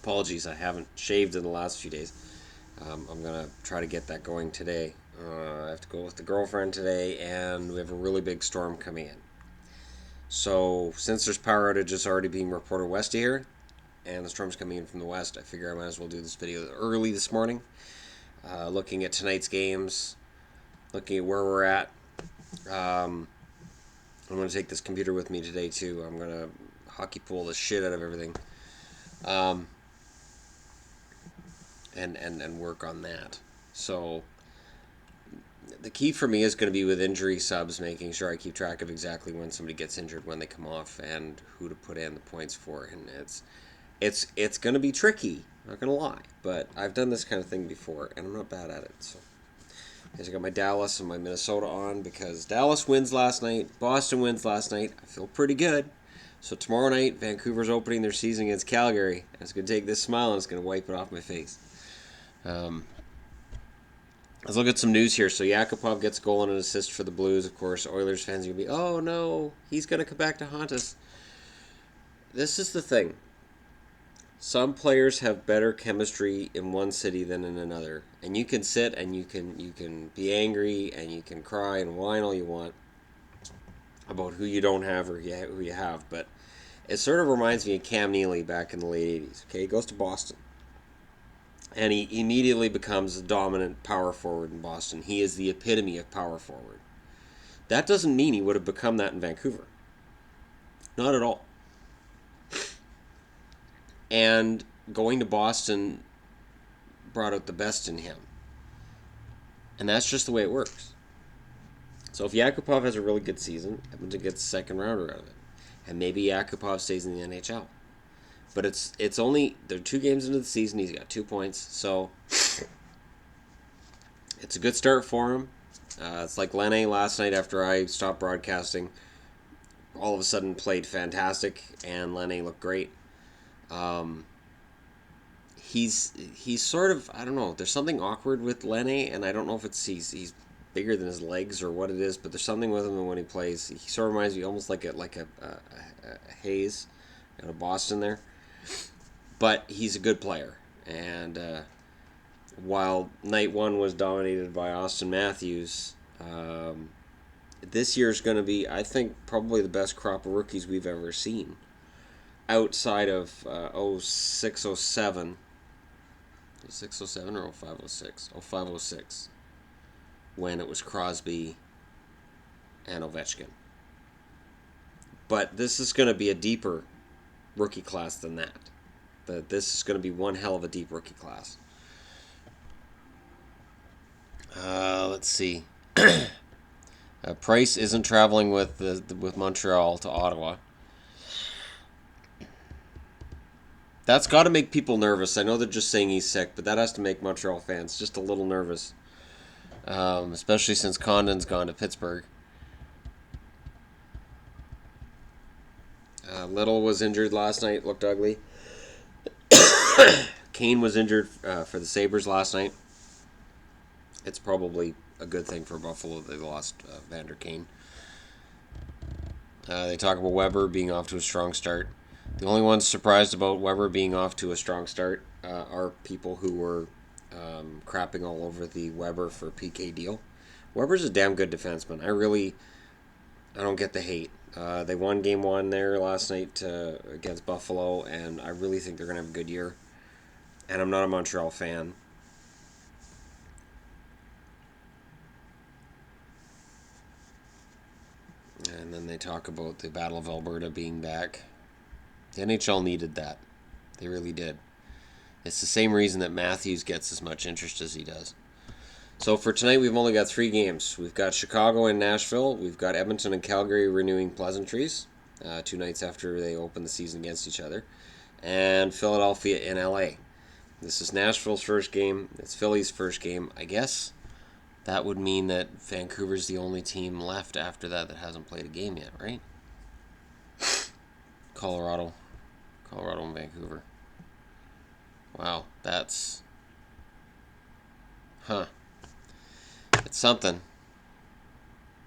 Apologies, I haven't shaved in the last few days. I'm going to try to get that going today. I have to go with the girlfriend today, and we have a really big storm coming in. So, since there's power outages already being reported west of here, and the storm's coming in from the west, I figure I might as well do this video early this morning. Looking at tonight's games, looking at where we're at. I'm going to take this computer with me today, too. I'm going to hockey pool the shit out of everything. And work on that. So the key for me is going to be with injury subs, making sure I keep track of exactly when somebody gets injured, when they come off, and who to put in the points for. And it's going to be tricky, not going to lie, but I've done this kind of thing before, and I'm not bad at it. So I got my Dallas and my Minnesota on because Dallas wins last night, Boston wins last night. I feel pretty good. So tomorrow night, Vancouver's opening their season against Calgary. It's going to take this smile and it's going to wipe it off my face. Let's look at some news here. So Yakupov gets a goal and an assist for the Blues. Of course, Oilers fans are going to be, oh no, he's going to come back to haunt us. This is the thing. Some players have better chemistry in one city than in another. And you can sit and you can be angry and you can cry and whine all you want about who you don't have or who you have. But it sort of reminds me of Cam Neely back in the late 80s. Okay, he goes to Boston. And he immediately becomes a dominant power forward in Boston. He is the epitome of power forward. That doesn't mean he would have become that in Vancouver. Not at all. And going to Boston brought out the best in him. And that's just the way it works. So if Yakupov has a really good season, Edmonton gets a second rounder out of it. And maybe Yakupov stays in the NHL. But it's only, they're 2 games into the season, he's got 2 points, so it's a good start for him. It's like Lene last night after I stopped broadcasting, all of a sudden played fantastic, and Lene looked great. He's sort of, I don't know, there's something awkward with Lene, and I don't know if it's he's bigger than his legs or what it is, but there's something with him when he plays. He sort of reminds me almost like a Hayes out of Boston there. But he's a good player. And while night 1 was dominated by Austin Matthews, this year's going to be, I think, probably the best crop of rookies we've ever seen. Outside of 0607. 0607 or 0506? 0506. When it was Crosby and Ovechkin. But this is going to be a deeper rookie class than that. This is going to be one hell of a deep rookie class. Let's see. Price isn't traveling with Montreal to Ottawa. That's got to make people nervous. I know they're just saying he's sick, but that has to make Montreal fans just a little nervous. Especially since Condon's gone to Pittsburgh. Little was injured last night, looked ugly. Kane was injured for the Sabres last night. It's probably a good thing for Buffalo they lost Vander Kane. They talk about Weber being off to a strong start. The only ones surprised about Weber being off to a strong start are people who were crapping all over the Weber for PK deal. Weber's a damn good defenseman. I don't get the hate. They won game 1 there last night against Buffalo, and I really think they're going to have a good year. And I'm not a Montreal fan. And then they talk about the Battle of Alberta being back. The NHL needed that. They really did. It's the same reason that Matthews gets as much interest as he does. So for tonight, we've only got 3 games. We've got Chicago and Nashville. We've got Edmonton and Calgary renewing pleasantries 2 nights after they open the season against each other. And Philadelphia and LA. This is Nashville's first game. It's Philly's first game. I guess that would mean that Vancouver's the only team left after that hasn't played a game yet, right? Colorado and Vancouver. Wow, that's... It's something.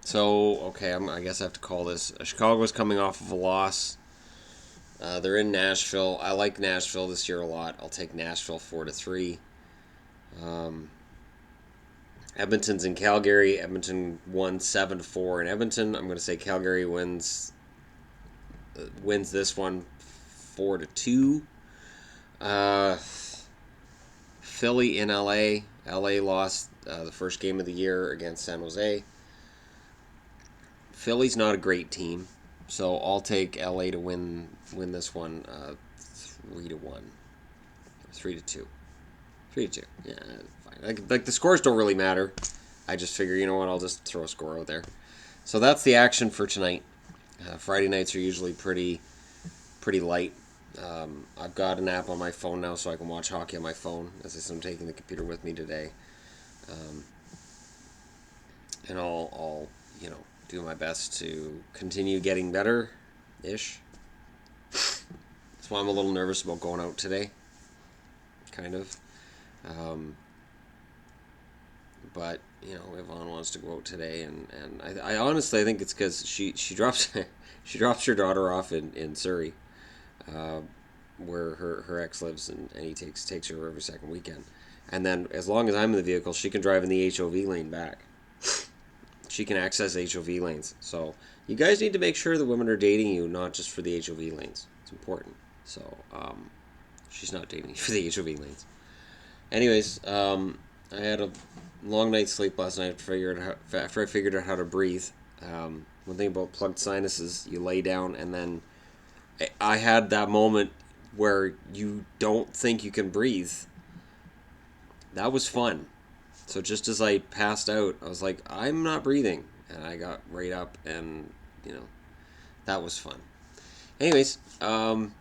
So, okay, I guess I have to call this. Chicago's coming off of a loss They're in Nashville. I like Nashville this year a lot. I'll take Nashville 4-3. Um, Edmonton's in Calgary. Edmonton won 7-4 in Edmonton. I'm going to say Calgary wins this one 4-2. Uh, Philly in LA. LA lost the first game of the year against San Jose. Philly's not a great team, so I'll take LA to win this one 3-1, 3-2, 3-2. Yeah, fine. Like the scores don't really matter. I just figure, you know what, I'll just throw a score out there. So that's the action for tonight. Friday nights are usually pretty light. I've got an app on my phone now, so I can watch hockey on my phone. As I said, I'm taking the computer with me today, and I'll do my best to continue getting better, ish. That's why I'm a little nervous about going out today, kind of. But Yvonne wants to go out today, and I honestly think it's because she drops she drops her daughter off in Surrey, uh, where her ex lives, and he takes her every second weekend. And then as long as I'm in the vehicle, she can drive in the HOV lane back. She can access HOV lanes. So you guys need to make sure the women are dating you, not just for the HOV lanes. It's important. So she's not dating you for the HOV lanes. Anyways, I had a long night's sleep last night after I figured out how to breathe. One thing about plugged sinuses, you lay down, and then I had that moment where you don't think you can breathe. That was fun. So just as I passed out, I was like, I'm not breathing. And I got right up, and, that was fun. Anyways, I'm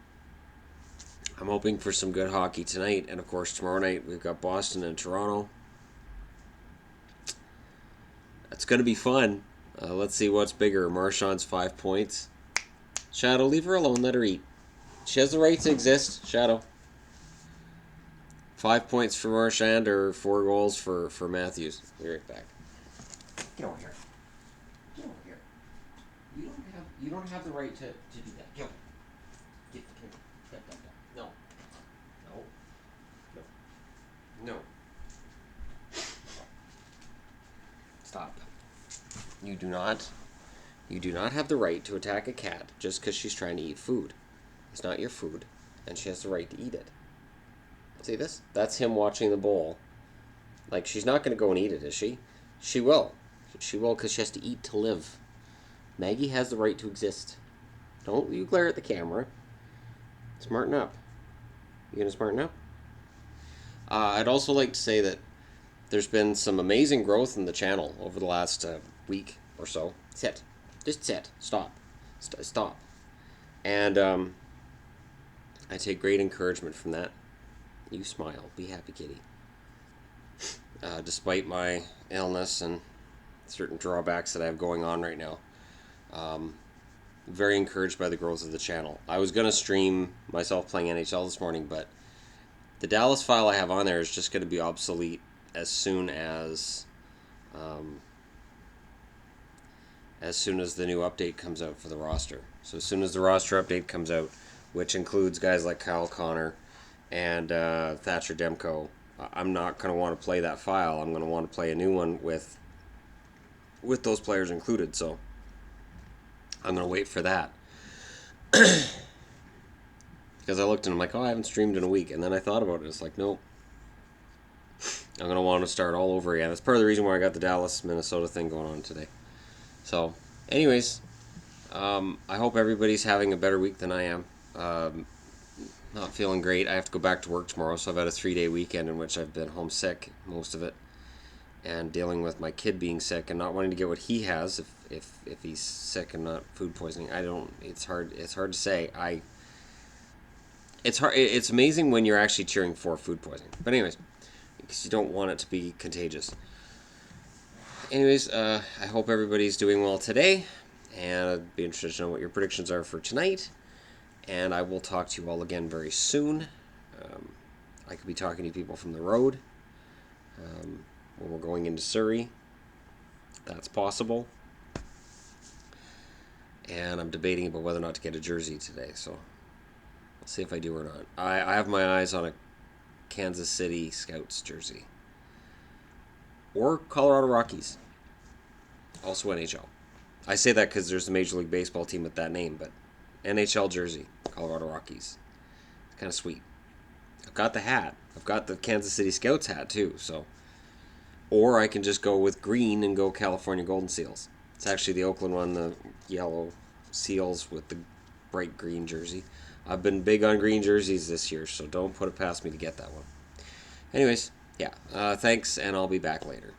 hoping for some good hockey tonight. And, of course, tomorrow night we've got Boston and Toronto. It's going to be fun. Let's see what's bigger. Marchand's 5 points. Shadow, leave her alone. Let her eat. She has the right to exist. Shadow. 5 points for Marchand or 4 goals for Matthews. Be right back. Get over here. Get over here. You don't have the right to do that. Go. Get. No. No. No. No. Stop. You do not have the right to attack a cat just because she's trying to eat food. It's not your food, and she has the right to eat it. See this? That's him watching the bowl. Like, she's not going to go and eat it, is she? She will. She will because she has to eat to live. Maggie has the right to exist. Don't you glare at the camera. Smarten up. You gonna smarten up? I'd also like to say that there's been some amazing growth in the channel over the last week or so. Sit. Just sit. Stop. Stop. And I take great encouragement from that. You smile. Be happy, kitty. Despite my illness and certain drawbacks that I have going on right now, very encouraged by the growth of the channel. I was going to stream myself playing NHL this morning, but the Dallas file I have on there is just going to be obsolete as soon as the new update comes out for the roster. So as soon as the roster update comes out, which includes guys like Kyle Connor and Thatcher Demko, I'm not going to want to play that file. I'm going to want to play a new one with those players included. So I'm going to wait for that. Because I looked and I'm like, oh, I haven't streamed in a week. And then I thought about it. It's like, nope. I'm going to want to start all over again. That's part of the reason why I got the Dallas, Minnesota thing going on today. So, anyways, I hope everybody's having a better week than I am. Not feeling great. I have to go back to work tomorrow, so I've had a 3-day weekend in which I've been homesick, most of it, and dealing with my kid being sick and not wanting to get what he has if he's sick and not food poisoning. It's hard to say. It's amazing when you're actually cheering for food poisoning. But anyways, because you don't want it to be contagious. Anyways, I hope everybody's doing well today, and I'd be interested to know what your predictions are for tonight. And I will talk to you all again very soon. I could be talking to people from the road when we're going into Surrey. That's possible. And I'm debating about whether or not to get a jersey today. So See if I do or not. I have my eyes on a Kansas City Scouts jersey. Or Colorado Rockies. Also NHL. I say that because there's a Major League Baseball team with that name, but NHL jersey, Colorado Rockies. It's kind of sweet. I've got the hat. I've got the Kansas City Scouts hat too, so. Or I can just go with green and go California Golden Seals. It's actually the Oakland one, the yellow seals with the bright green jersey. I've been big on green jerseys this year, so don't put it past me to get that one. Anyways, yeah, thanks, and I'll be back later.